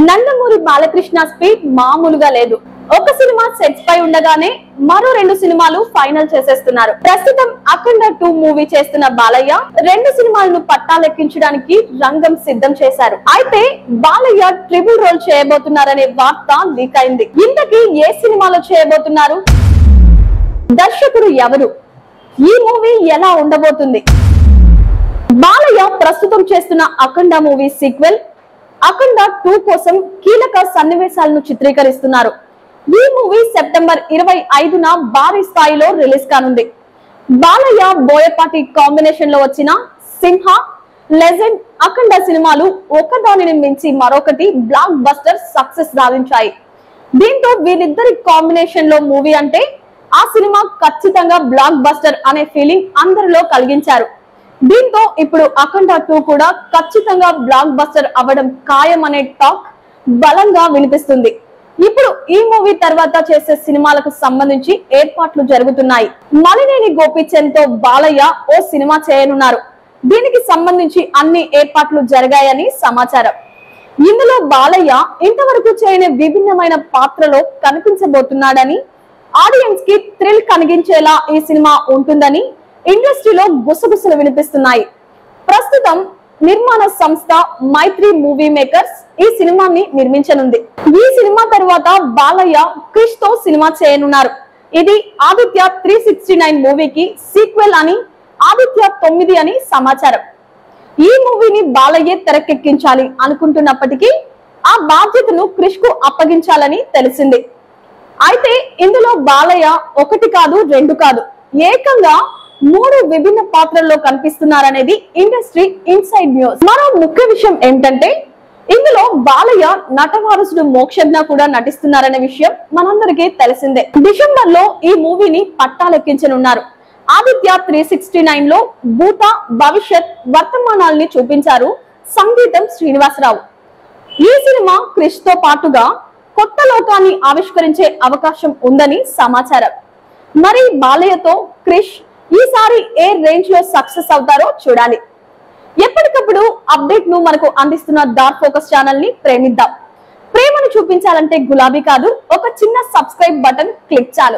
Nandamuri Balakrishna speed మామూలుగా లేదు. ఒక సినిమా సెట్స్ పై ఉండగానే మరో 2 సినిమాలు ఫైనల్ చేసేస్తున్నారు. ప్రస్తుతం అఖండ 2 మూవీ చేస్తున్న బాలయ్య 2 సినిమాలను పట్టాలెక్కించడానికి రంగం సిద్ధం చేశారు. అయితే బాలయ్య ట్రిపుల్ రోల్ చేయబోతున్నారనే వార్త లీక్ అయింది. ఇంతకీ ఏ సినిమాలో చేయబోతున్నారు? దర్శకుడు ఎవరు? ఈ మూవీ ఎలా ఉండబోతుంది? బాలయ్య ప్రస్తుతం చేస్తున్న అఖండ మూవీ సీక్వెల్ అఖండ 2 కోసం కీలక సన్నివేశాలను చిత్రీకరిస్తున్నారు. ఈ మూవీ సెప్టెంబర్ 25న భారీ స్థాయిలో రిలీజ్ కానుంది. బాలయ్య బోయపాటి కాంబినేషన్ లో వచ్చిన సింహ, లెజెండ్, అఖండ సినిమాలు ఒకదానిని మించి మరొకటి బ్లాక్ బస్టర్ సక్సెస్ సాధించాయి. దీంతో వీళ్ళిద్దరి కాంబినేషన్ లో మూవీ అంటే ఆ సినిమా ఖచ్చితంగా బ్లాక్ బస్టర్ అనే ఫీలింగ్ అందరిలో కలిగించారు. దీంతో ఇప్పుడు అఖండ 2 కూడా ఖచ్చితంగా బ్లాక్ బస్టర్ అవ్వడం ఖాయం అనే టాక్ బలంగా వినిపిస్తుంది. ఇప్పుడు ఈ మూవీ తర్వాత చేసే సినిమాలకు సంబంధించి ఏర్పాట్లు జరుగుతున్నాయి. మలినేని గోపీచంద్ తో బాలయ్య ఓ సినిమా చేయనున్నారు. దీనికి సంబంధించి అన్ని ఏర్పాట్లు జరిగాయని సమాచారం. ఇందులో బాలయ్య ఇంతవరకు చేయని విభిన్నమైన పాత్రలో కనిపించబోతున్నాడని, ఆడియన్స్ కి థ్రిల్ కలిగించేలా ఈ సినిమా ఉంటుందని ఇండస్ట్రీలో గుసగుసలు వినిపిస్తున్నాయి. ప్రస్తుతం నిర్మాణ సంస్థ మైత్రి మూవీ మేకర్స్ ఈ సినిమాని నిర్మించనుంది. ఈ సినిమా తర్వాత బాలయ్య క్రిష్ తో సినిమా చేయనున్నారు. ఇది ఆదిత్య 369 మూవీకి సీక్వెల్ అని, ఆదిత్య 9 అని సమాచారం. ఈ మూవీని బాలయ్య తెరకెక్కించాలి అనుకుంటున్నప్పటికీ ఆ బాధ్యతను క్రిష్ కు అప్పగించాలని తెలిసింది. అయితే ఇందులో బాలయ్య 1 కాదు 2 కాదు ఏకంగా 3 విభిన్న పాత్రల్లో కనిపిస్తున్నారనేది ఇండస్ట్రీ ఇన్సైడ్ న్యూస్. మరో ముఖ్య విషయం ఏమిటంటే ఇందులో బాలయ్య నటవారసుడు మోక్షజ్ఞ కూడా నటిస్తున్నారనే విషయం మనందరికీ తెలిసిందే. డిసెంబర్ లో ఈ మూవీని పట్టాలెక్కించనున్నారు. ఆదిత్య 369 లో భూత, భవిష్యత్, వర్తమానాల్ని చూపించారు సంగీతం శ్రీనివాసరావు. ఈ సినిమా క్రిష్ తో పాటుగా కొత్త లోకాన్ని ఆవిష్కరించే అవకాశం ఉందని సమాచారం. మరి బాలయ్యతో క్రిష్ ఈసారి ఏ రేంజ్ లో సక్సెస్ అవుతారో చూడాలి. ఎప్పటికప్పుడు అప్డేట్ ను మనకు అందిస్తున్న డార్క్ ఫోకస్ ఛానల్ ని ప్రేమిద్దాం. ప్రేమను చూపించాలంటే గులాబీ కాదు, ఒక చిన్న సబ్స్క్రైబ్ బటన్ క్లిక్ చాలు.